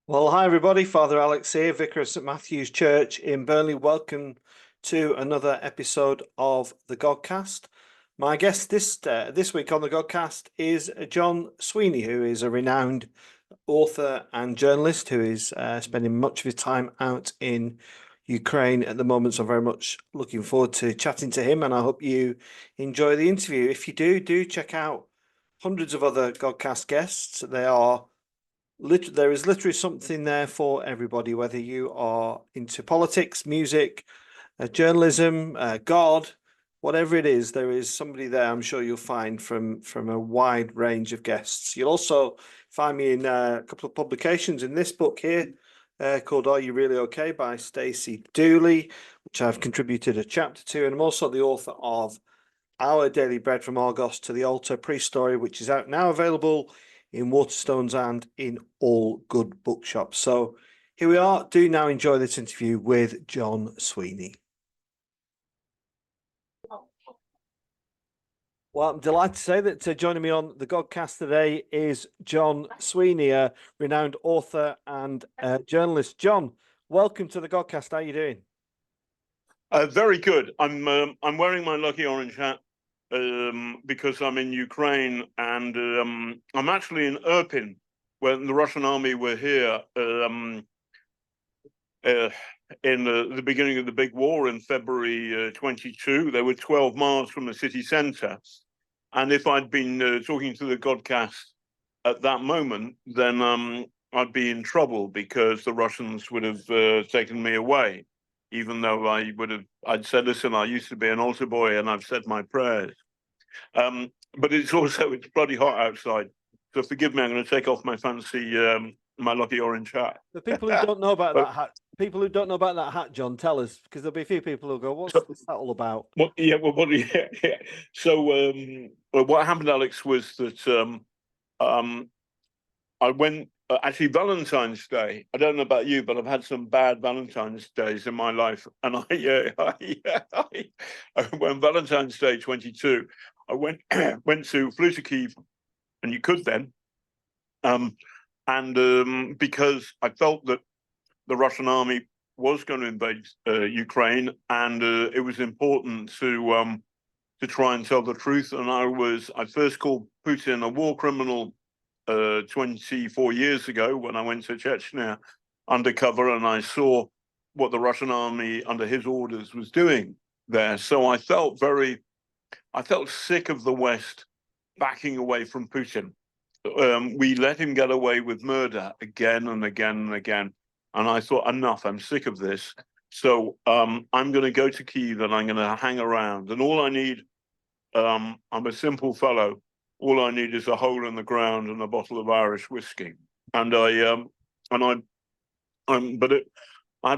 Well, hi everybody. Father Alex here, Vicar of St Matthew's Church in Burnley. Welcome to another episode of the Godcast. My guest this week on the Godcast is John Sweeney, who is a renowned author and journalist who is spending much of his time out in Ukraine at the moment. So I'm very much looking forward to chatting to him, and I hope you enjoy the interview. If you do check out hundreds of other Godcast guests. There is literally something there for everybody, whether you are into politics, music, journalism, God, whatever it is, there is somebody there I'm sure you'll find from a wide range of guests. You'll also find me in a couple of publications in this book here called Are You Really Okay by Stacey Dooley, which I've contributed a chapter to, and I'm also the author of Our Daily Bread from Argos to the Altar Pre-Story, which is out now, available in Waterstones and in all good bookshops. So here we are. Do now enjoy this interview with John Sweeney. Well, I'm delighted to say that joining me on the Godcast today is John Sweeney, a renowned author and journalist. John, welcome to the Godcast. How are you doing? Very good. I'm wearing my lucky orange hat because I'm in Ukraine, and I'm actually in Irpin when the Russian army were here in the beginning of the big war in February 22. They were 12 miles from the city centre, and if I'd been talking to the Godcast at that moment, then I'd be in trouble because the Russians would have taken me away. Even though I'd said, listen, I used to be an altar boy and I've said my prayers. But it's bloody hot outside. So forgive me, I'm going to take off my fancy, my lucky orange hat. The people who don't know about that hat, John, tell us, because there'll be a few people who'll go, what's this hat all about? So what happened, Alex, was that I went, actually, Valentine's Day. I don't know about you, but I've had some bad Valentine's days in my life. And when Valentine's Day 22, I flew to Kyiv, and you could then, because I felt that the Russian army was going to invade Ukraine, and it was important to try and tell the truth. And I first called Putin a war criminal 24 years ago when I went to Chechnya undercover, and I saw what the Russian army under his orders was doing there. So I felt sick of the West backing away from Putin. We let him get away with murder again and again and again. And I thought, enough, I'm sick of this. So I'm going to go to Kyiv and I'm going to hang around. And all I need, I'm a simple fellow. All I need is a hole in the ground and a bottle of Irish whiskey. And I had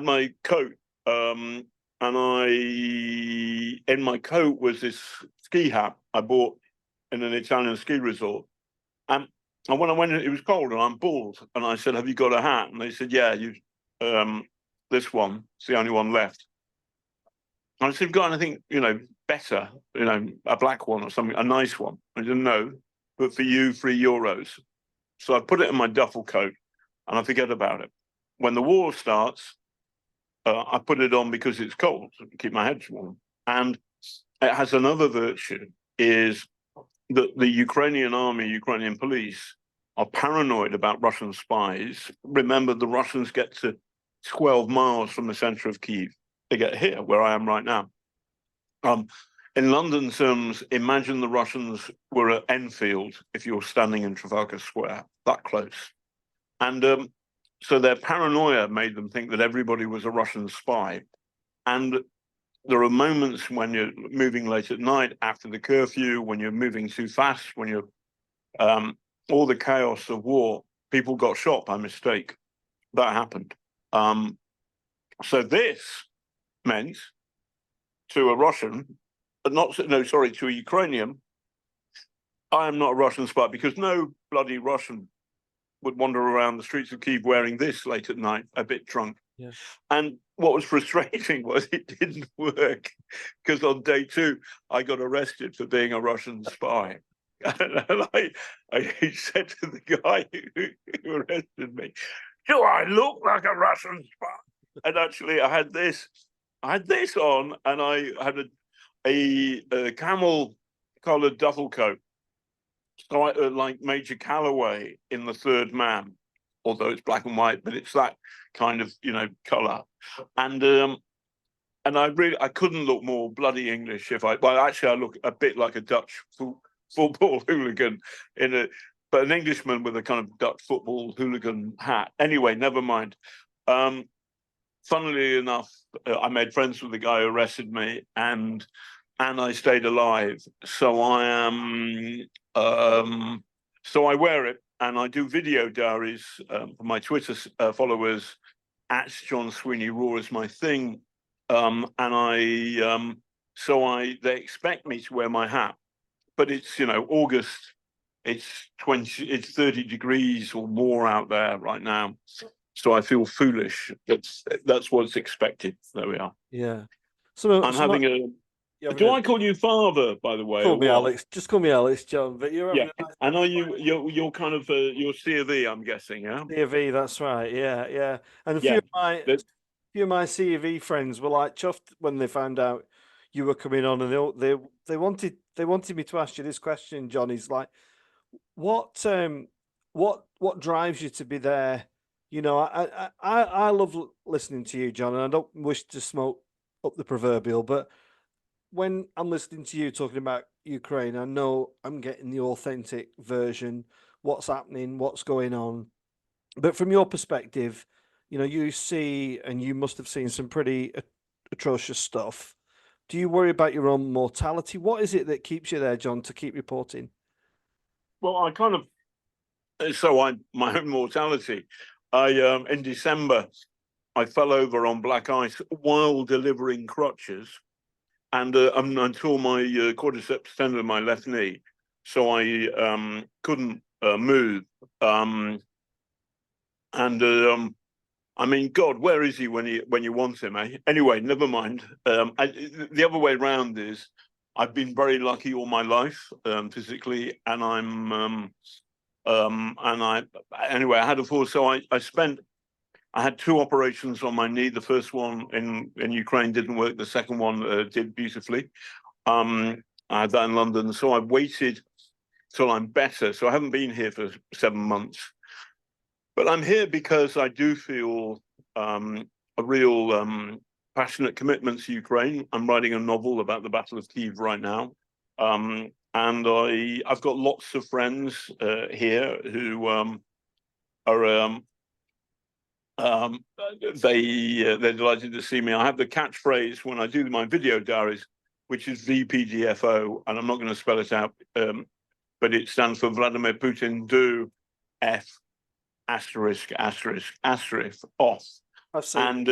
my coat, and in my coat was this ski hat I bought in an Italian ski resort. And when I went in, it was cold and I'm bald. And I said, have you got a hat? And they said, yeah, this one, it's the only one left. And I said, got anything, better, a black one or something, a nice one? I didn't know, but for you, €3. So I put it in my duffel coat and I forget about it. When the war starts, I put it on because it's cold, to keep my head warm. And it has another virtue, is that the Ukrainian army, Ukrainian police, are paranoid about Russian spies. Remember, the Russians get to 12 miles from the center of Kyiv. They get here, where I am right now. In London terms, imagine the Russians were at Enfield if you're standing in Trafalgar Square, that close. And so their paranoia made them think that everybody was a Russian spy. And there are moments when you're moving late at night after the curfew, when you're moving too fast, when you're all the chaos of war, people got shot by mistake. That happened. So this meant to a Russian, to a Ukrainian, I am not a Russian spy, because no bloody Russian would wander around the streets of Kyiv wearing this late at night, a bit drunk. Yeah. And what was frustrating was it didn't work, because on day 2, I got arrested for being a Russian spy. And I said to the guy who arrested me, do I look like a Russian spy? And actually, I had this on, and I had a camel-collared duffel coat, so like Major Calloway in The Third Man, although it's black and white, but it's that kind of color, and I couldn't look more bloody English I look a bit like a Dutch football hooligan but an Englishman with a kind of Dutch football hooligan hat. Anyway, never mind. Funnily enough, I made friends with the guy who arrested me, and I stayed alive. So I am, so I wear it, and I do video diaries for my Twitter followers. At John Sweeney Raw is my thing, and they expect me to wear my hat, but it's August. It's 30 degrees or more out there right now. So I feel foolish. That's what's expected. There we are. Yeah. I'm having a. Do I call you father, by the way? Call me Alex. Just call me Alex, John. But you're yeah. And are you're kind of you're C of E, I'm guessing, yeah. C of E, that's right. Yeah, yeah. And a few of my C of E friends were like chuffed when they found out you were coming on, and they wanted me to ask you this question, John. Is like, what drives you to be there? I love listening to you, John, and I don't wish to smoke up the proverbial, but when I'm listening to you talking about Ukraine, I know I'm getting the authentic version, what's happening, what's going on. But from your perspective, you see, and you must have seen some pretty atrocious stuff. Do you worry about your own mortality? What is it that keeps you there, John, to keep reporting? Well, my own mortality. In December, I fell over on black ice while delivering crutches, and I tore my quadriceps tendon in my left knee, so I couldn't move. I mean, God, where is he when you want him? Eh? Anyway, never mind. The other way around is I've been very lucky all my life physically, and anyway, I had a fall. So I had 2 operations on my knee. The first one in Ukraine didn't work. The second one did beautifully. I had that in London. So I waited till I'm better. So I haven't been here for 7 months. But I'm here because I do feel a real passionate commitment to Ukraine. I'm writing a novel about the Battle of Kyiv right now. And I've got lots of friends here who are they're delighted to see me. I have the catchphrase when I do my video diaries, which is VPDFO, and I'm not going to spell it out, but it stands for Vladimir Putin do F asterisk off. And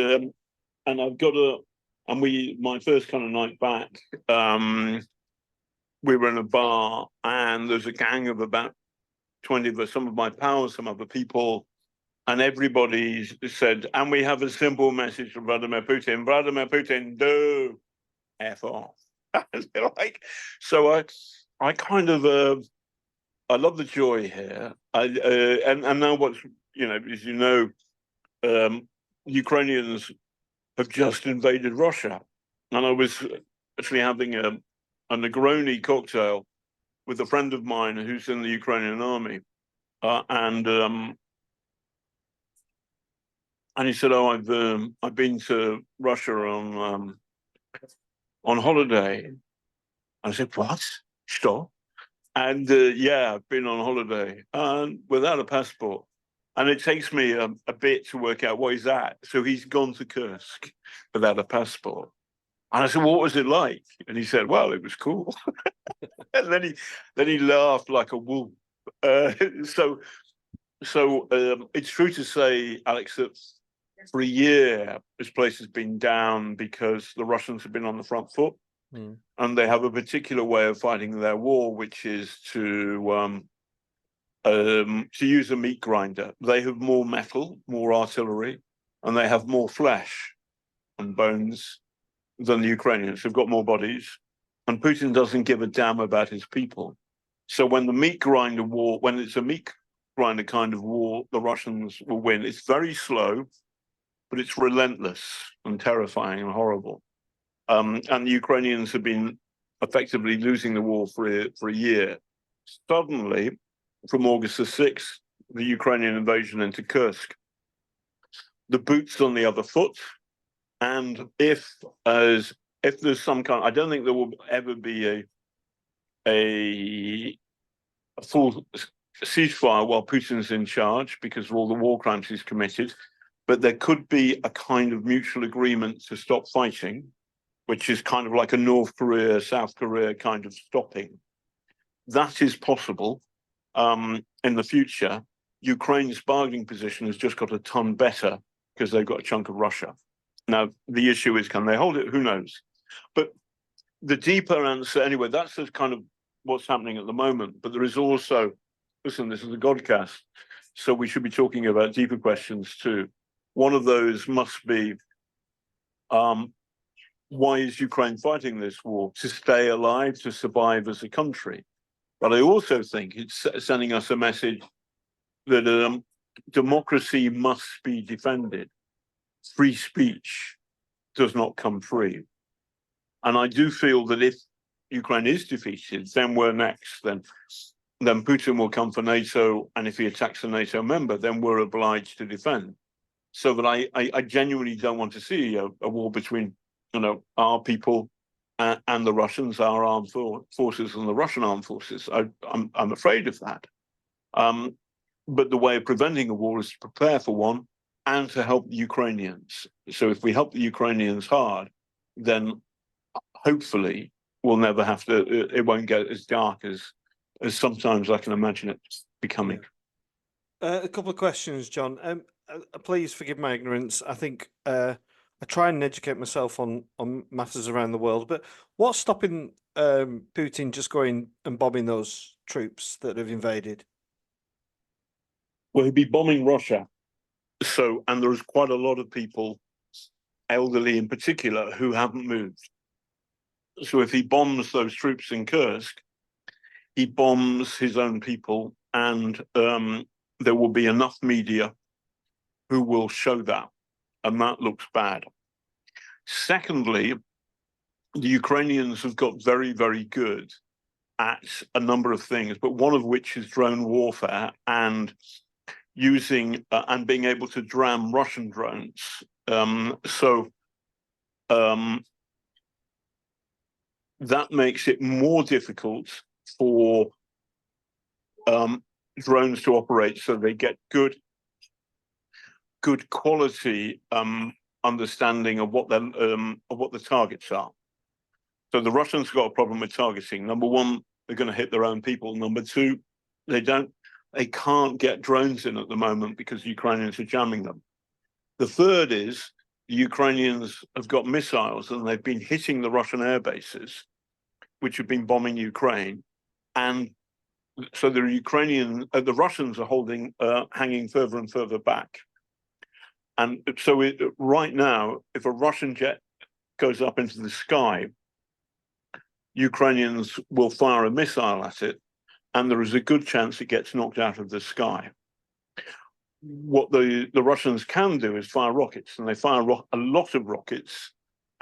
I've got my first kind of night back, we were in a bar, and there's a gang of about 20 of us, some of my pals, some other people, and everybody said, and we have a simple message from Vladimir Putin, do F off. So I kind of I love the joy here. And now what's, as Ukrainians have just invaded Russia. And I was actually having a Negroni cocktail with a friend of mine who's in the Ukrainian army. And he said, "Oh, I've been to Russia on holiday." I said, "What? Stop." And yeah, I've been on holiday without a passport. And it takes me a bit to work out what he's at. So he's gone to Kursk without a passport. And I said, "What was it like?" And he said, "Well, it was cool." And then he laughed like a wolf. So it's true to say, Alex, that for a year this place has been down because the Russians have been on the front foot. And they have a particular way of fighting their war, which is to use a meat grinder. They have more metal, more artillery, and they have more flesh and bones than the Ukrainians. They've got more bodies, and Putin doesn't give a damn about his people. So when the meat grinder war, when it's a meat Ukraine a kind of war the Russians will win. It's very slow, but it's relentless and terrifying and horrible. And the Ukrainians have been effectively losing the war for a year. Suddenly, from August the 6th, the Ukrainian invasion into Kursk, the boot's on the other foot. And if there's some kind, I don't think there will ever be a full ceasefire while Putin's in charge because of all the war crimes he's committed, but there could be a kind of mutual agreement to stop fighting, which is kind of like a North Korea, South Korea kind of stopping. That is possible in the future. Ukraine's bargaining position has just got a ton better because they've got a chunk of Russia. Now, the issue is, can they hold it? Who knows? But the deeper answer, anyway, that's just kind of what's happening at the moment. But there is also, listen, this is a Godcast, so we should be talking about deeper questions too. One of those must be, why is Ukraine fighting this war? To stay alive, to survive as a country. But I also think it's sending us a message that democracy must be defended. Free speech does not come free. And I do feel that if Ukraine is defeated, then we're next. Then Putin will come for NATO, and if he attacks a NATO member, then we're obliged to defend. So that I genuinely don't want to see a war between, our people and the Russians, our armed forces and the Russian armed forces. I'm afraid of that. But the way of preventing a war is to prepare for one and to help the Ukrainians. So if we help the Ukrainians hard, then hopefully we'll never have to, it won't get as dark as sometimes I can imagine it becoming. A couple of questions, John. Please forgive my ignorance. I think I try and educate myself on matters around the world, but what's stopping Putin just going and bombing those troops that have invaded? Well, he'd be bombing Russia. So, and there's quite a lot of people, elderly in particular, who haven't moved. So if he bombs those troops in Kursk, he bombs his own people, and there will be enough media who will show that, and that looks bad. Secondly, the Ukrainians have got very, very good at a number of things, but one of which is drone warfare and using and being able to dram Russian drones. That makes it more difficult for drones to operate, so they get good quality understanding of what the targets are. So the Russians got a problem with targeting. Number one, they're going to hit their own people. Number two, they can't get drones in at the moment because the Ukrainians are jamming them. The third is the Ukrainians have got missiles and they've been hitting the Russian air bases, which have been bombing Ukraine. And so the Russians are hanging further and further back. And so right now, if a Russian jet goes up into the sky, Ukrainians will fire a missile at it, and there is a good chance it gets knocked out of the sky. What the Russians can do is fire rockets, and they fire a lot of rockets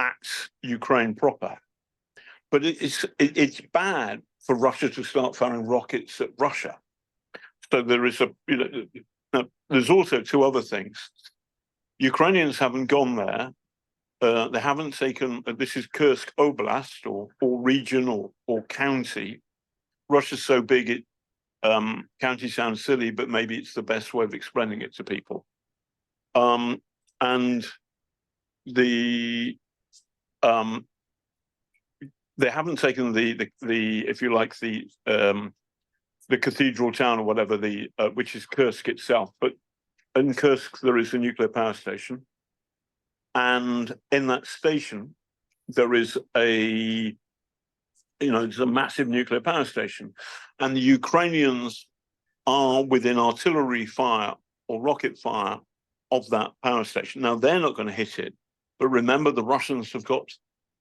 at Ukraine proper. But it's bad for Russia to start firing rockets at Russia. So there is there's also two other things. Ukrainians haven't gone there. They haven't taken, this is Kursk Oblast or region or county. Russia's so big, county sounds silly, but maybe it's the best way of explaining it to people. And they haven't taken the if you like, the cathedral town or whatever, which is Kursk itself. But in Kursk, there is a nuclear power station. And in that station, there is it's a massive nuclear power station. And the Ukrainians are within artillery fire or rocket fire of that power station. Now, they're not going to hit it. But remember, the Russians have got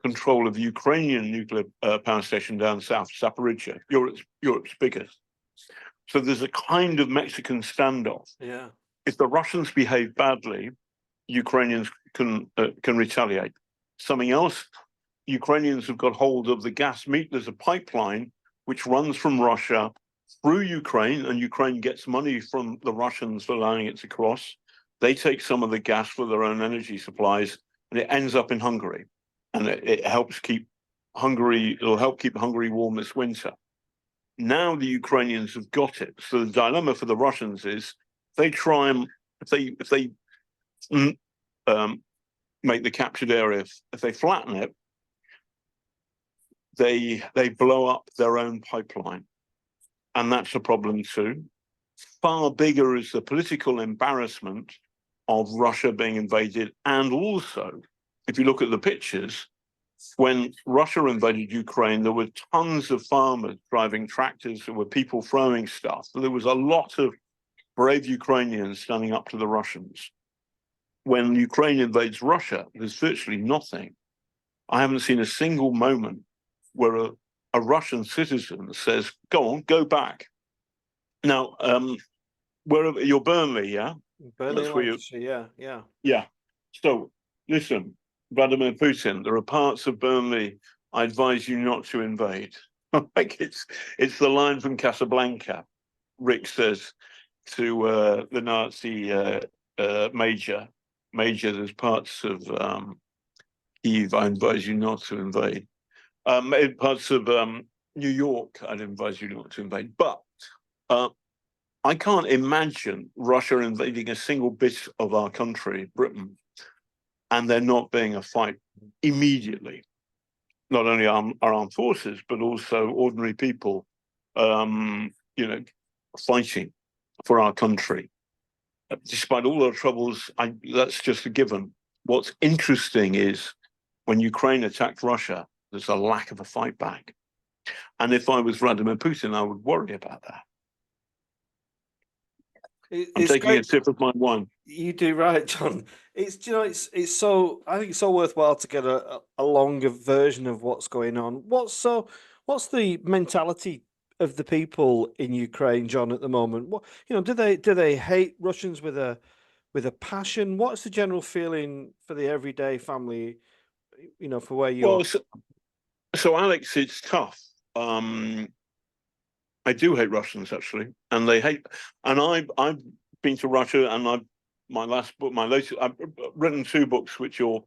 control of the Ukrainian nuclear power station down south, Zaporizhzhia, Europe's biggest. So there's a kind of Mexican standoff. Yeah. If the Russians behave badly, Ukrainians can retaliate. Something else, Ukrainians have got hold of the gas meat. There's a pipeline which runs from Russia through Ukraine, and Ukraine gets money from the Russians for allowing it to cross. They take some of the gas for their own energy supplies, and it ends up in Hungary. And it helps keep Hungary, it'll help keep Hungary warm this winter. Now the Ukrainians have got it. So the dilemma for the Russians is they try and if they make the captured area, if they flatten it, they blow up their own pipeline. And that's a problem too. Far bigger is the political embarrassment of Russia being invaded. And also, if you look at the pictures, when Russia invaded Ukraine, there were tons of farmers driving tractors, there were people throwing stuff. There was a lot of brave Ukrainians standing up to the Russians. When Ukraine invades Russia, there's virtually nothing. I haven't seen a single moment where a Russian citizen says, go on, go back. Now, you're Burnley, yeah? Burnley, That's where yeah. So, listen, Vladimir Putin, there are parts of Burnley I advise you not to invade. Like it's the line from Casablanca. Rick says to the Nazi major, there's parts of Kyiv I advise you not to invade. Parts of New York I'd advise you not to invade. But I can't imagine Russia invading a single bit of our country, Britain, and there not being a fight immediately. Not only our armed forces, but also ordinary people, fighting for our country. Despite all our troubles, that's just a given. What's interesting is when Ukraine attacked Russia, there's a lack of a fight back. And if I was Vladimir Putin, I would worry about that. I'm taking a sip of my wine. You do right, John. It's so I think it's so worthwhile to get a longer version of what's going on. What's the mentality of the people in Ukraine, John, at the moment? What do they hate Russians with a passion? What's the general feeling for the everyday family? For where you are. So Alex, it's tough. I do hate Russians actually, and they hate. And I've been to Russia, and I've written 2 books which your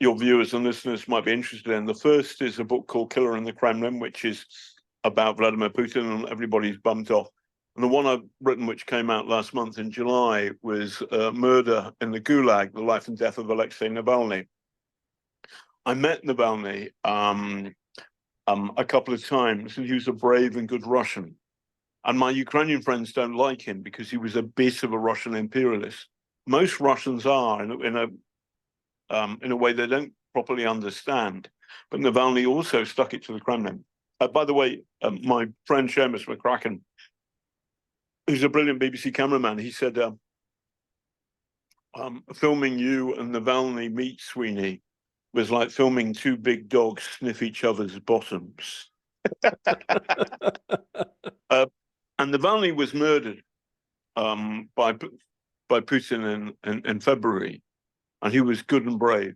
viewers and listeners might be interested in. The first is a book called Killer in the Kremlin, which is about Vladimir Putin, and everybody's bumped off. And the one I've written, which came out last month in July, was Murder in the Gulag: The Life and Death of Alexei Navalny. I met Navalny a couple of times, and he was a brave and good Russian. And my Ukrainian friends don't like him because he was a bit of a Russian imperialist. Most Russians are in a way they don't properly understand. But Navalny also stuck it to the Kremlin. By the way, my friend Seamus McCracken, who's a brilliant BBC cameraman, he said, filming you and Navalny meet Sweeney was like filming 2 big dogs sniff each other's bottoms. And Navalny was murdered by Putin in February, and he was good and brave.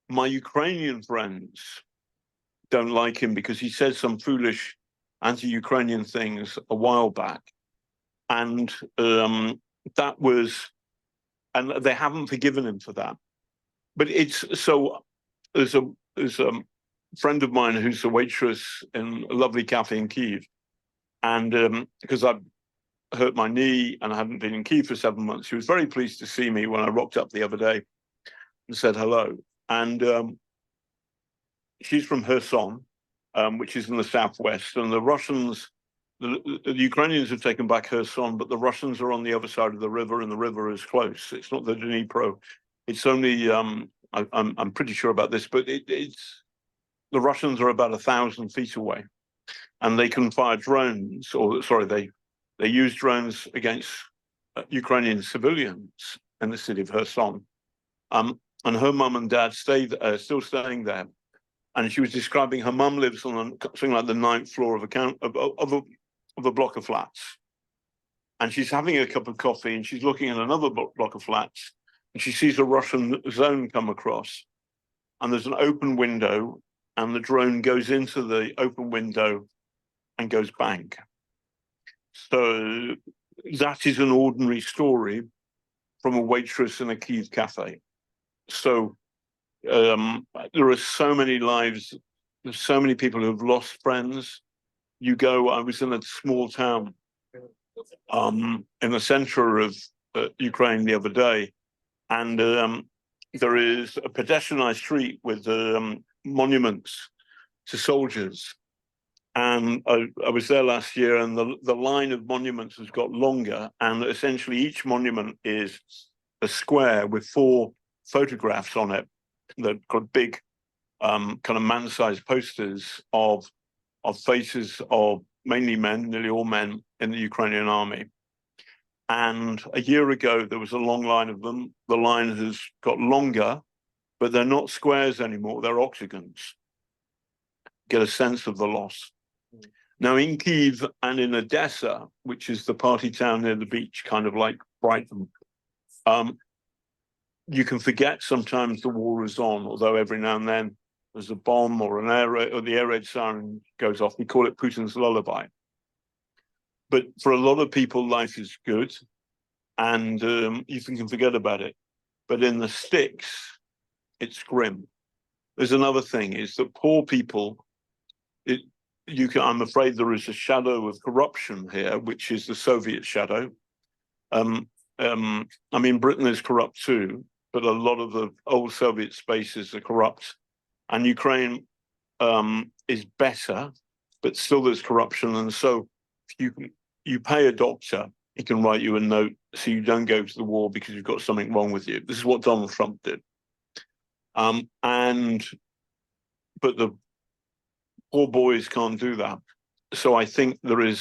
My Ukrainian friends don't like him because he said some foolish anti-Ukrainian things a while back, and that was, and they haven't forgiven him for that. But it's so. There's a friend of mine who's a waitress in a lovely cafe in Kyiv, and because I've hurt my knee and I hadn't been in Kyiv for 7 months, she was very pleased to see me when I rocked up the other day and said hello. And she's from Kherson, which is in the southwest, and the Russians, the Ukrainians have taken back Kherson, but the Russians are on the other side of the river, and the river is close. It's not the Dnipro. It's only I'm pretty sure about this, but it's the Russians are about 1,000 feet away, and they can fire drones, or sorry, they use drones against Ukrainian civilians in the city of Kherson. And her mum and dad still staying there, and she was describing her mum lives on something like the 9th floor of of a block of flats. And she's having a cup of coffee and she's looking at another block of flats and she sees a Russian zone come across. And there's an open window and the drone goes into the open window and goes bang. So that is an ordinary story from a waitress in a Kyiv cafe. So there are so many lives, there's so many people who have lost friends. I was in a small town in the center of Ukraine the other day, and there is a pedestrianised street with monuments to soldiers. And I was there last year, and the line of monuments has got longer, and essentially each monument is a square with 4 photographs on it that got big kind of man-sized posters of faces of mainly men, nearly all men in the Ukrainian army. And a year ago, there was a long line of them. The line has got longer, but they're not squares anymore, they're octagons. Get a sense of the loss. Now, in Kyiv and in Odessa, which is the party town near the beach, kind of like Brighton, you can forget sometimes the war is on, although every now and then there's a bomb or the air raid siren goes off. We call it Putin's lullaby. But for a lot of people, life is good, and you can forget about it. But in the sticks, it's grim. There's another thing: is that poor people. I'm afraid there is a shadow of corruption here, which is the Soviet shadow. I mean, Britain is corrupt too, but a lot of the old Soviet spaces are corrupt, and Ukraine is better, but still there's corruption. And so, if you pay a doctor, he can write you a note so you don't go to the war because you've got something wrong with you. This is what Donald Trump did. But the poor boys can't do that. So I think the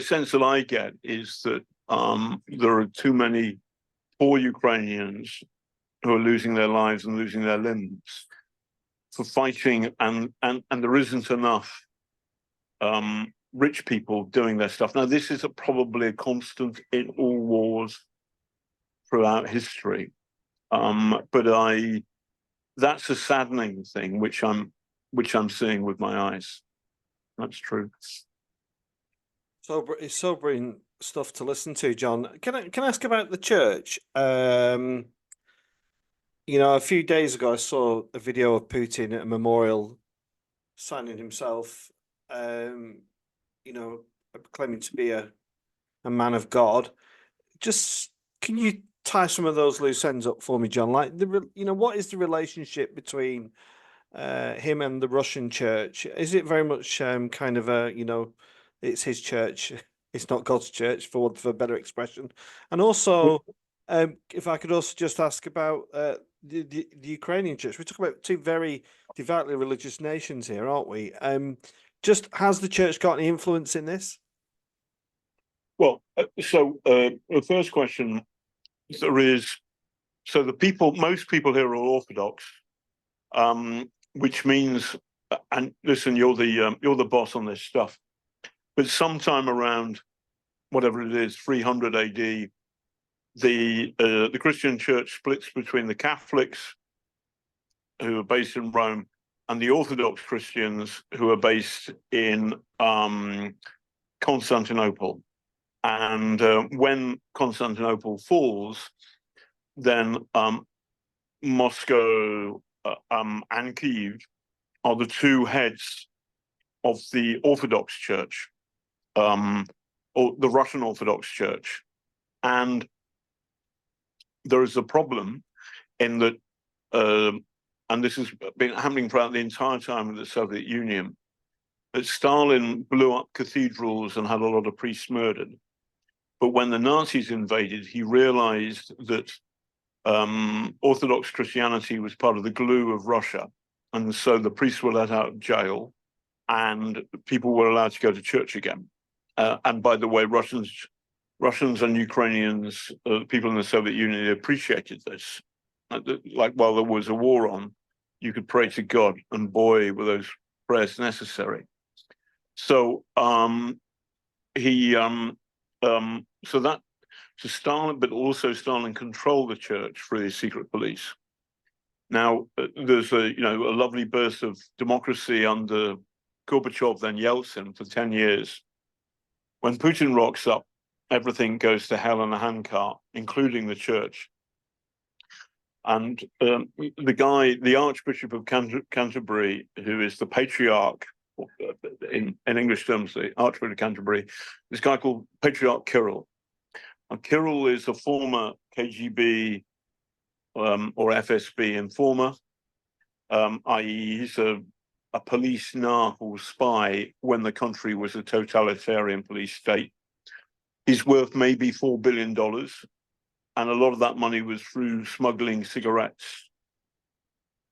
sense that I get is that there are too many poor Ukrainians who are losing their lives and losing their limbs for fighting, and there isn't enough rich people doing their stuff. Now, this is probably a constant in all wars throughout history, but that's a saddening thing, which I'm seeing with my eyes. That's true. It's sobering stuff to listen to, John. Can I ask about the church? A few days ago, I saw a video of Putin at a memorial signing himself, claiming to be a man of God. Just can you tie some of those loose ends up for me, John? Like, what is the relationship between him and the Russian church? Is it very much kind of it's his church, it's not God's church, for better expression? And also, if I could also just ask about the Ukrainian church. We talk about 2 very devoutly religious nations here, aren't we? Just has the church got any influence in this? Well, the first question, most people here are Orthodox, which means, and listen, you're the boss on this stuff, but sometime around whatever it is, 300 AD, the Christian church splits between the Catholics, who are based in Rome, and the Orthodox Christians, who are based in Constantinople. And when Constantinople falls, then Moscow and Kyiv are the 2 heads of the Orthodox Church, or the Russian Orthodox Church. And there is a problem in that, and this has been happening throughout the entire time of the Soviet Union, that Stalin blew up cathedrals and had a lot of priests murdered. But when the Nazis invaded, he realized that Orthodox Christianity was part of the glue of Russia. And so the priests were let out of jail and people were allowed to go to church again. And by the way, Russians and Ukrainians, people in the Soviet Union, appreciated this. Like, while there was a war on, you could pray to God, and boy, were those prayers necessary. So so that to Stalin, but also Stalin controlled the church through his secret police. Now there's a lovely burst of democracy under Gorbachev, then Yeltsin, for 10 years. When Putin rocks up, everything goes to hell in a handcart, including the church. And the Archbishop of Canterbury, who is the patriarch, in English terms, the Archbishop of Canterbury, this guy called Patriarch Kirill. And Kirill is a former KGB or FSB informer, i.e. he's a police narc or spy when the country was a totalitarian police state. He's worth maybe $4 billion. And a lot of that money was through smuggling cigarettes.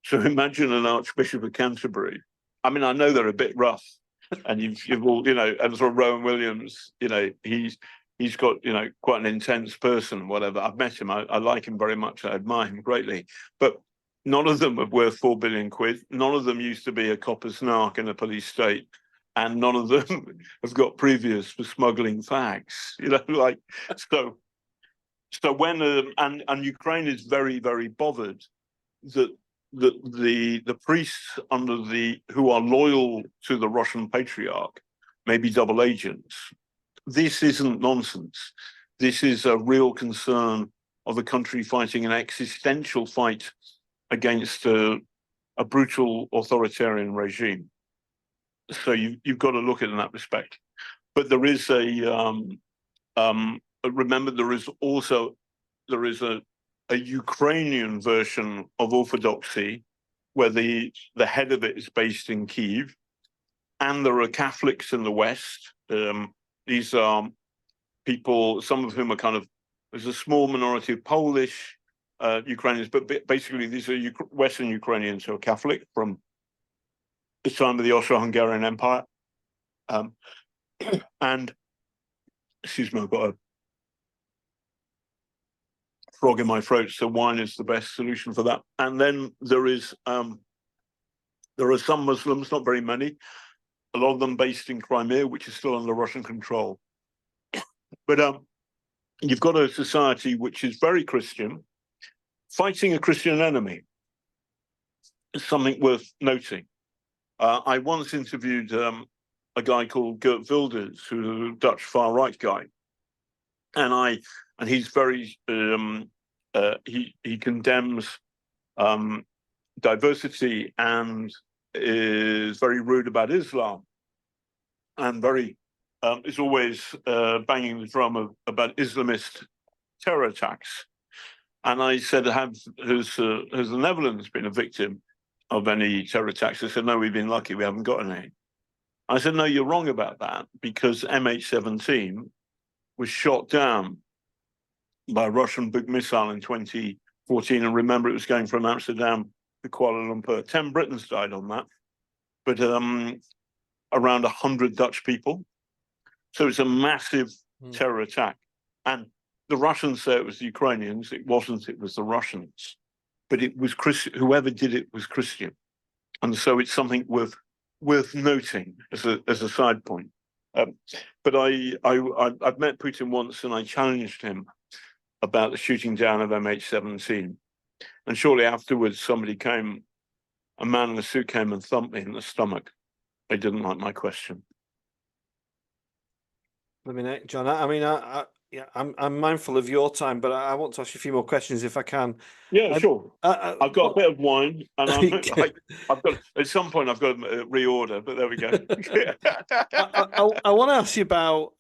So imagine an Archbishop of Canterbury. I mean, I know they're a bit rough, and you've all, and sort of Rowan Williams, he's got, quite an intense person, whatever. I've met him. I like him very much. I admire him greatly. But none of them are worth 4 billion quid. None of them used to be a copper's narc in a police state. And none of them have got previous for smuggling fags, So when and Ukraine is very, very bothered that the priests who are loyal to the Russian patriarch may be double agents. This isn't nonsense. This is a real concern of the country fighting an existential fight against a brutal authoritarian regime. So you've got to look at it in that respect. But there is remember, there is a Ukrainian version of Orthodoxy where the head of it is based in Kyiv, and there are Catholics in the West. These are people, some of whom are there's a small minority of Polish Ukrainians, but basically these are Western Ukrainians who are Catholic from the time of the Austro-Hungarian Empire. And, excuse me, I've got a frog in my throat, so wine is the best solution for that. And then there are some Muslims, not very many, a lot of them based in Crimea, which is still under Russian control. But you've got a society which is very Christian, fighting a Christian enemy. It's something worth noting. I once interviewed a guy called Geert Wilders, who's a Dutch far-right guy. And he's very, he condemns diversity and is very rude about Islam, and very is always banging the drum about Islamist terror attacks. And I said, has the Netherlands been a victim of any terror attacks? They said, no, we've been lucky, we haven't got any. I said, no, you're wrong about that, because MH17 was shot down by a Russian big missile in 2014. And remember, it was going from Amsterdam to Kuala Lumpur. 10 Britons died on that, but around 100 Dutch people. So it's a massive terror attack. And the Russians say it was the Ukrainians. It wasn't, it was the Russians. But it was Christian, whoever did it was Christian. And so it's something worth noting as a side point. But I've met Putin once, and I challenged him about the shooting down of MH17. And shortly afterwards, a man in a suit came and thumped me in the stomach. They didn't like my question. I mean, John, I'm mindful of your time, but I want to ask you a few more questions if I can. Yeah, sure. I've got a bit of wine, and I've got at some point I've got to reorder, but there we go. I want to ask you about.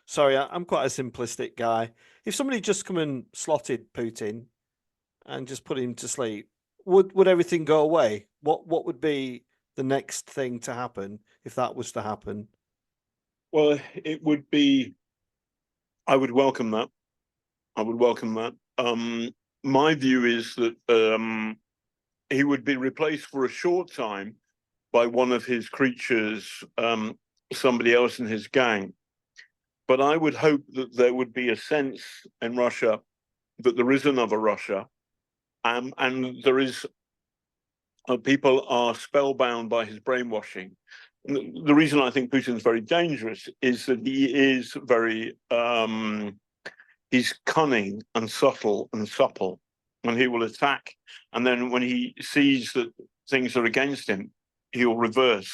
Sorry, I'm quite a simplistic guy. If somebody just come and slotted Putin and just put him to sleep, would everything go away? What would be the next thing to happen if that was to happen? Well, it would be. I would welcome that. My view is that he would be replaced for a short time by one of his creatures, somebody else in his gang. But I would hope that there would be a sense in Russia that there is another Russia, and there is people are spellbound by his brainwashing. the reason I think Putin's very dangerous is that he is very he's cunning and subtle and supple, and he will attack. And then when he sees that things are against him, he'll reverse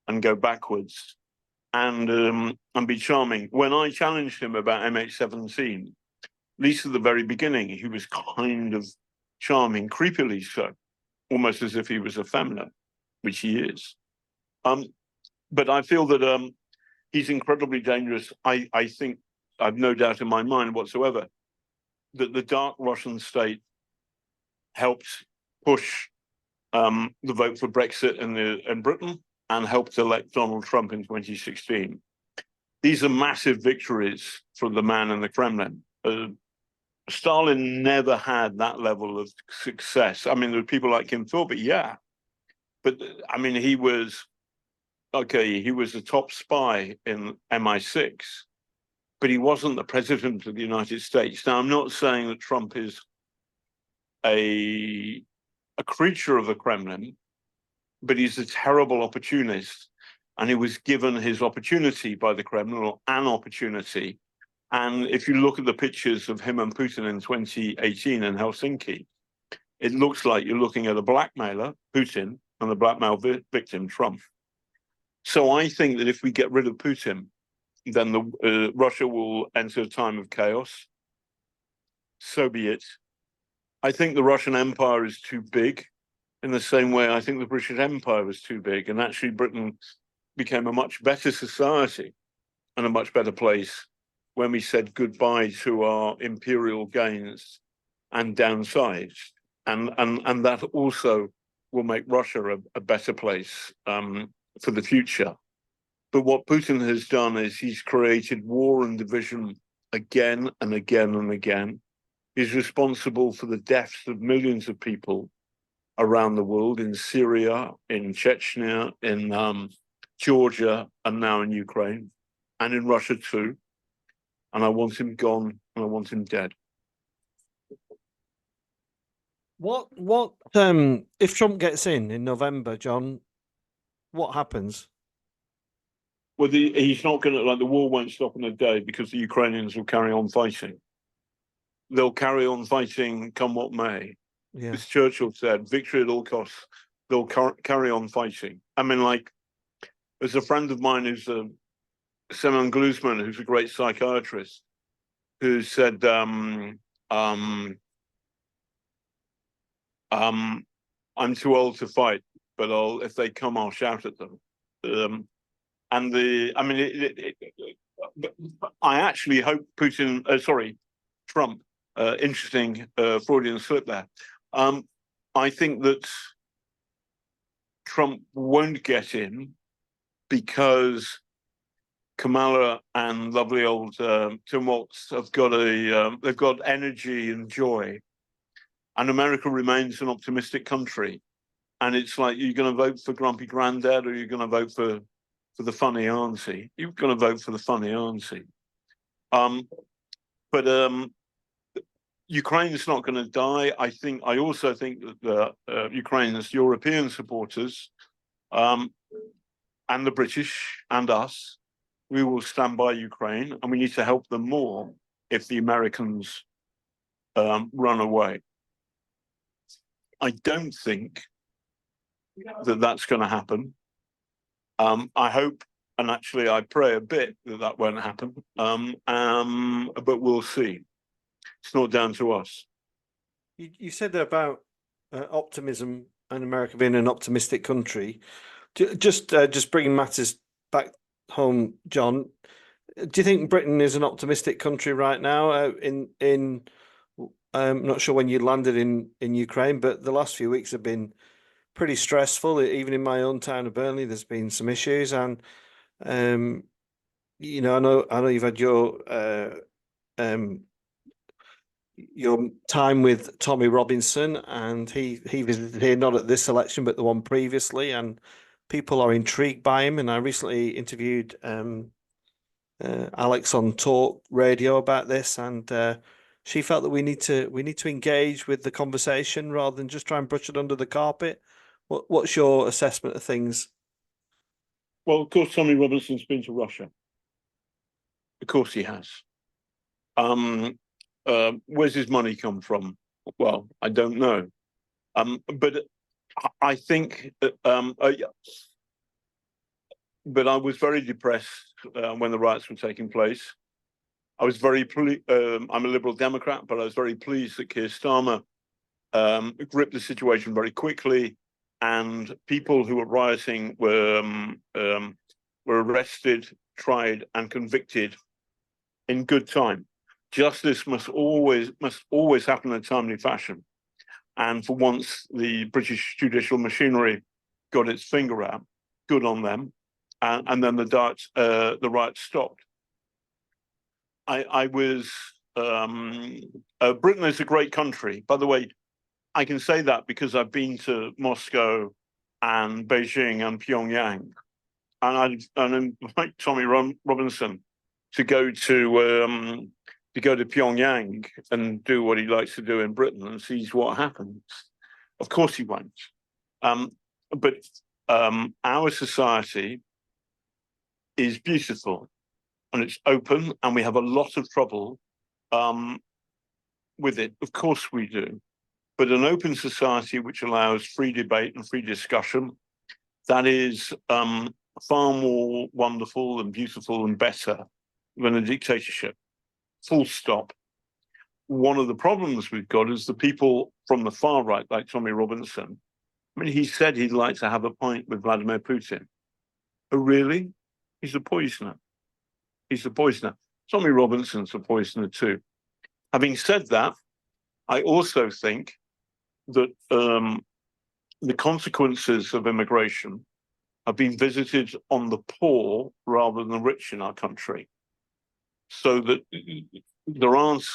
and go backwards and be charming. When I challenged him about MH17, at least at the very beginning, he was kind of charming, creepily so, almost as if he was effeminate, which he is. But I feel that he's incredibly dangerous. I think, I've no doubt in my mind whatsoever, that the dark Russian state helped push the vote for Brexit in Britain and helped elect Donald Trump in 2016. These are massive victories for the man in the Kremlin. Stalin never had that level of success. I mean, there were people like Kim Philby, yeah. But I mean, he was a top spy in MI6, but he wasn't the president of the United States. Now, I'm not saying that Trump is a creature of the Kremlin, but he's a terrible opportunist. And he was given his opportunity by the Kremlin, or an opportunity. And if you look at the pictures of him and Putin in 2018 in Helsinki, it looks like you're looking at a blackmailer, Putin, and the blackmail victim, Trump. So I think that if we get rid of Putin, then Russia will enter a time of chaos. So be it. I think the Russian Empire is too big, in the same way I think the British Empire was too big, and actually Britain became a much better society and a much better place when we said goodbye to our imperial gains and downsides. And that also will make Russia a better place for the future. But what Putin has done is he's created war and division again and again and again. He's responsible for the deaths of millions of people around the world, in Syria, in Chechnya, in Georgia, and now in Ukraine, and in Russia too. And I want him gone, and I want him dead. What if Trump gets in November, John? What happens? Well, he's not going to, like, the war won't stop in a day, because the Ukrainians will carry on fighting. They'll carry on fighting come what may. Yeah. As Churchill said, victory at all costs. They'll carry on fighting. I mean, like, there's a friend of mine who's Semyon Gluzman, who's a great psychiatrist, who said, I'm too old to fight, but if they come, I'll shout at them. I actually hope Trump, interesting Freudian slip there. I think that Trump won't get in because Kamala and lovely old Tim Walz have got they've got energy and joy, and America remains an optimistic country. And it's like, you're going to vote for Grumpy Granddad, or you're going to vote for the funny auntie. You're going to vote for the funny auntie. But Ukraine's not going to die. I also think that Ukraine's European supporters and the British and us, we will stand by Ukraine, and we need to help them more if the Americans run away. I don't think that that's going to happen. I hope, and actually I pray a bit, that won't happen. But we'll see. It's not down to us. You said about optimism and America being an optimistic country. Just bringing matters back home, John. Do you think Britain is an optimistic country right now? I'm not sure when you landed in Ukraine, but the last few weeks have been pretty stressful. Even in my own town of Burnley, there's been some issues, and you know, I know you've had your time with Tommy Robinson, and he visited here, not at this election, but the one previously, and people are intrigued by him. And I recently interviewed Alex on Talk Radio about this, and she felt that we need to engage with the conversation rather than just try and brush it under the carpet. What's your assessment of things? Well, of course, Tommy Robinson's been to Russia. Of course he has. Where's his money come from? Well, I don't know. But I think, but I was very depressed when the riots were taking place. I was very I'm a Liberal Democrat, but I was very pleased that Keir Starmer gripped the situation very quickly, and people who were rioting were arrested, tried, and convicted in good time. Justice must always happen in a timely fashion, and for once, the British judicial machinery got its finger out. Good on them, and then the riots stopped. Britain is a great country. By the way, I can say that because I've been to Moscow and Beijing and Pyongyang, and I invite Tommy Robinson to go to Pyongyang and do what he likes to do in Britain and sees what happens. Of course he won't. But our society is beautiful and it's open, and we have a lot of trouble with it. Of course we do. But an open society which allows free debate and free discussion, that is far more wonderful and beautiful and better than a dictatorship. Full stop. One of the problems we've got is the people from the far right, like Tommy Robinson. I mean, he said he'd like to have a pint with Vladimir Putin. Oh, really? He's a poisoner. He's a poisoner. Tommy Robinson's a poisoner too. Having said that, I also think that the consequences of immigration have been visited on the poor rather than the rich in our country. So that there aren't,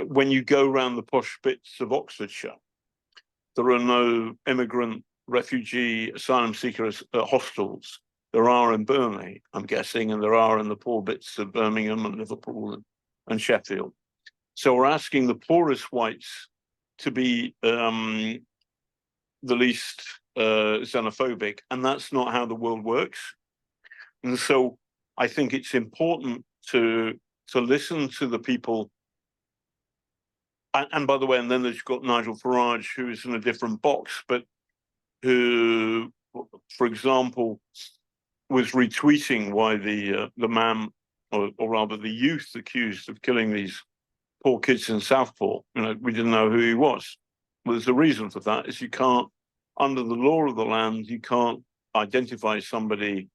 when you go around the posh bits of Oxfordshire, there are no immigrant, refugee, asylum seekers hostels. There are in Burnley, I'm guessing, and there are in the poor bits of Birmingham and Liverpool and Sheffield. So we're asking the poorest whites to be the least xenophobic, and that's not how the world works. And so I think it's important to listen to the people. And by the way, and then there's got Nigel Farage, who is in a different box, but who, for example, was retweeting why the man, or rather the youth accused of killing these poor kids in Southport, we didn't know who he was. Well, there's a reason for that, is you can't, under the law of the land, you can't identify somebody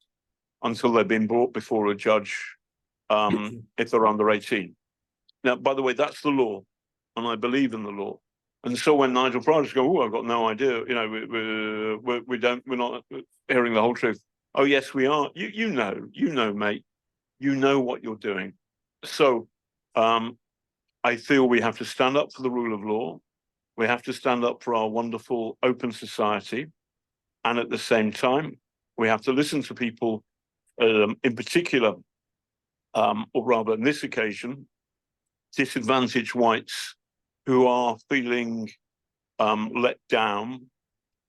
until they've been brought before a judge if they're under 18. Now, by the way, that's the law, and I believe in the law. And so when Nigel Farage goes, "Oh, I've got no idea," we're not hearing the whole truth. Oh, yes, we are. You know, mate. You know what you're doing. So I feel we have to stand up for the rule of law. We have to stand up for our wonderful open society. And at the same time, we have to listen to people, in particular, or rather in this occasion, disadvantaged whites who are feeling let down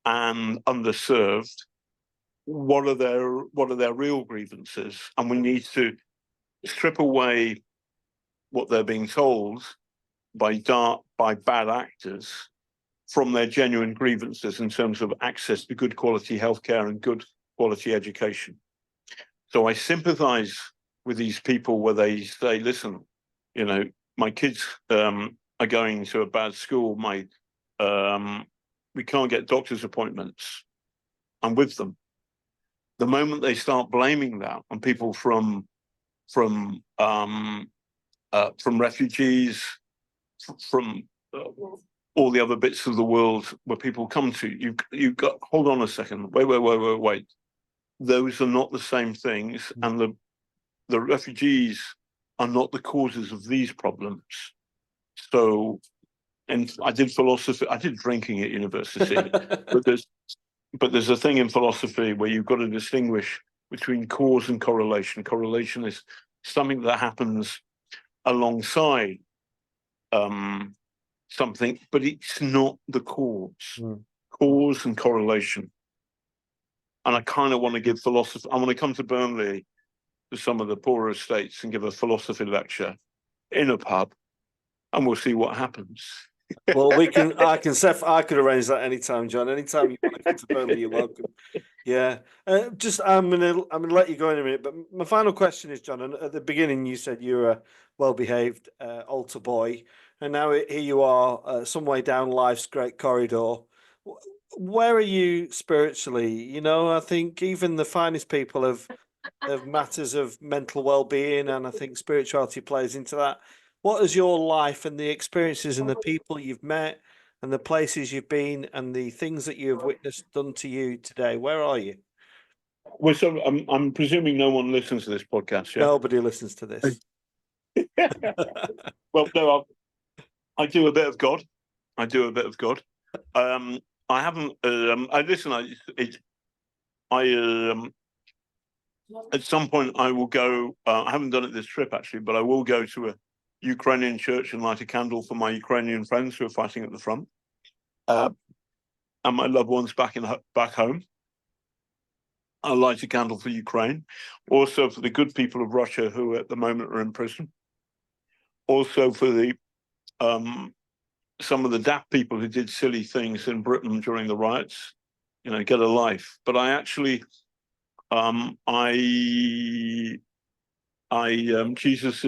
and underserved. What are their real grievances? And we need to strip away what they're being told by bad actors from their genuine grievances in terms of access to good quality healthcare and good quality education. So I sympathize with these people where they say, listen, my kids are going to a bad school. We can't get doctor's appointments. I'm with them. The moment they start blaming that on people from refugees, from all the other bits of the world where people come to, you've got, hold on a second, wait. Those are not the same things, and the refugees are not the causes of these problems. So, and I did philosophy, I did drinking at university, but there's a thing in philosophy where you've got to distinguish between cause and correlation. Correlation is something that happens alongside something, but it's not the cause. Cause and correlation. I kind of want to give philosophy. I want to come to Burnley to some of the poorer estates and give a philosophy lecture in a pub, and we'll see what happens. Well, I could arrange that anytime, John. Anytime you want to come to Burnley, you're welcome. Yeah. I'm gonna let you go in a minute, but my final question is, John. And at the beginning, you said you're a well-behaved altar boy, and now here you are, some way down life's great corridor. Where are you spiritually? You know, I think even the finest people have matters of mental well-being, and I think spirituality plays into that. What is your life and the experiences and the people you've met and the places you've been and the things that you have witnessed done to you today? Where are you? Well, so I'm presuming no one listens to this podcast, yeah? Nobody listens to this. Well, no, I do a bit of God. I do a bit of God. I haven't. I listen. At some point I will go. I haven't done it this trip actually, but I will go to a Ukrainian church and light a candle for my Ukrainian friends who are fighting at the front, and my loved ones back home. I'll light a candle for Ukraine, also for the good people of Russia who at the moment are in prison, also for the some of the daft people who did silly things in Britain during the riots, you know, get a life. But I actually, Jesus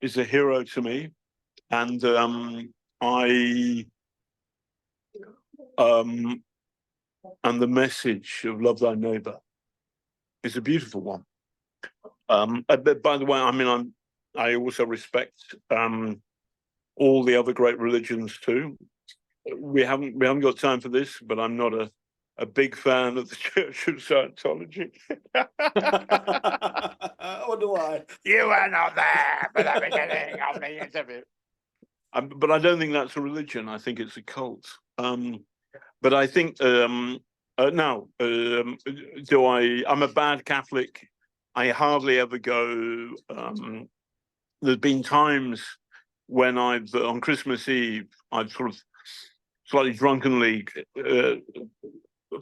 is a hero to me, and and the message of love thy neighbor is a beautiful one. But by the way, I mean I also respect all the other great religions too. We haven't got time for this, but I'm not a big fan of the Church of Scientology. I wonder why. You were not there for the beginning of the interview. But I don't think that's a religion. I think it's a cult. But I think now, I'm a bad Catholic. I hardly ever go. There's been times when I've on Christmas Eve, I've sort of slightly drunkenly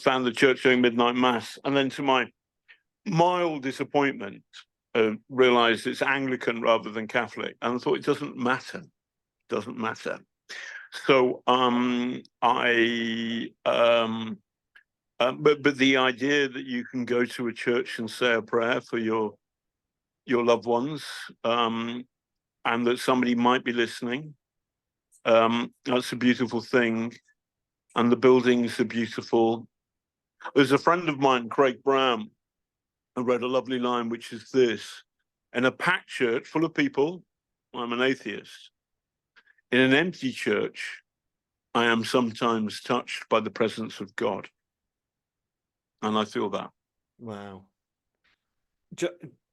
found the church doing midnight mass, and then to my mild disappointment, realised it's Anglican rather than Catholic, and I thought it doesn't matter. Doesn't matter. So but the idea that you can go to a church and say a prayer for your loved ones, and that somebody might be listening, that's a beautiful thing. And the buildings are beautiful. There's a friend of mine, Craig Brown, who wrote a lovely line, which is this: in a packed church full of people, I'm an atheist. In an empty church, I am sometimes touched by the presence of God. And I feel that. Wow.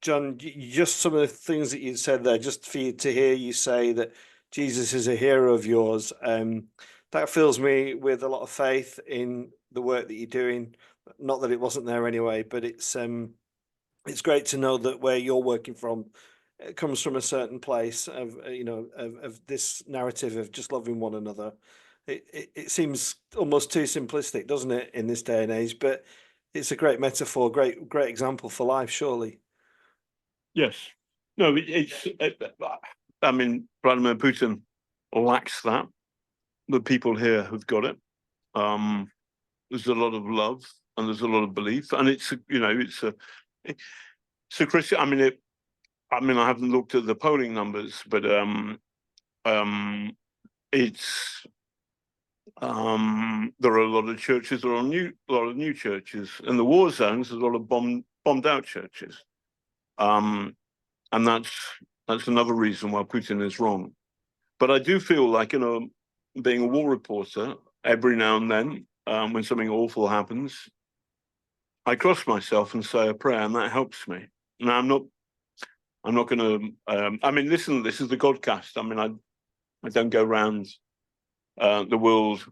John, just some of the things that you said there, just for you to hear you say that Jesus is a hero of yours, that fills me with a lot of faith in the work that you're doing. Not that it wasn't there anyway, but it's great to know that where you're working from, it comes from a certain place of of this narrative of just loving one another. It seems almost too simplistic, doesn't it, in this day and age? But it's a great metaphor, great example for life, surely. Yes. No, I mean, Vladimir Putin lacks that. The people here have got it. There's a lot of love and there's a lot of belief, and it's a Christian. I mean, I haven't looked at the polling numbers, but it's there are a lot of churches. There are a lot of new churches in the war zones. There's a lot of bombed out churches, and that's another reason why Putin is wrong. But I do feel like, being a war reporter, every now and then, when something awful happens, I cross myself and say a prayer, and that helps me. Now, I'm not going to. I mean, listen, this is the Godcast. I mean, I don't go around the world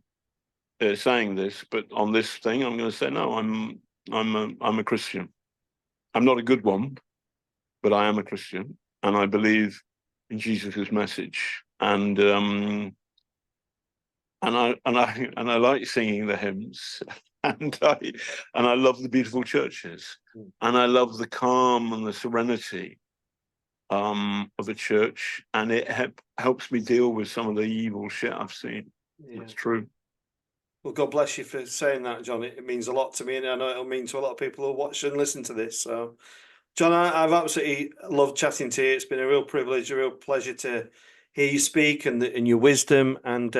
saying this, but on this thing, I'm going to say no. I'm a Christian. I'm not a good one, but I am a Christian, and I believe in Jesus's message. And I like singing the hymns. and I love the beautiful churches, and I love the calm and the serenity of a church, and it helps me deal with some of the evil shit I've seen. Yeah. That's true. Well, God bless you for saying that, John. It means a lot to me, and I know it'll mean to a lot of people who watch and listen to this. So, John, I've absolutely loved chatting to you. It's been a real privilege, a real pleasure to hear you speak and your wisdom. And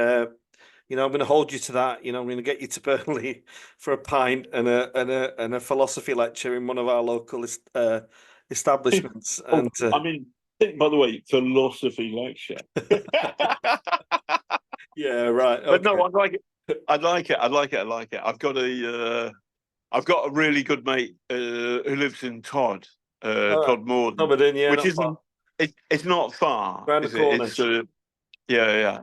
you know, I'm going to hold you to that. You know, I'm going to get you to Burnley for a pint and a philosophy lecture in one of our local establishments. Oh, And I mean, by the way, philosophy lecture. yeah, right. Okay. But no, I like it. I like it. I like it. I like it. I've got a really good mate who lives in Todd, Todd Morden, Yeah, which not isn't. far. It's not far, Round the is it? corner. It's yeah.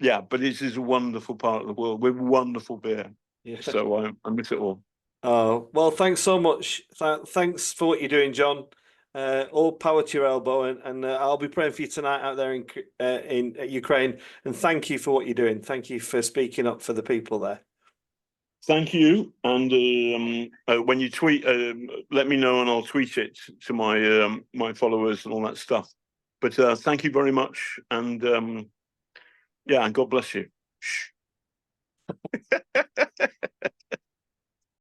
Yeah, but this is a wonderful part of the world with wonderful beer. Yeah. So I miss it all. Oh, well, thanks so much. Thanks for what you're doing, John. All power to your elbow, and I'll be praying for you tonight out there in Ukraine. And thank you for what you're doing. Thank you for speaking up for the people there. Thank you. And when you tweet, let me know, and I'll tweet it to my my followers and all that stuff. But thank you very much, and yeah, and God bless you. Shh.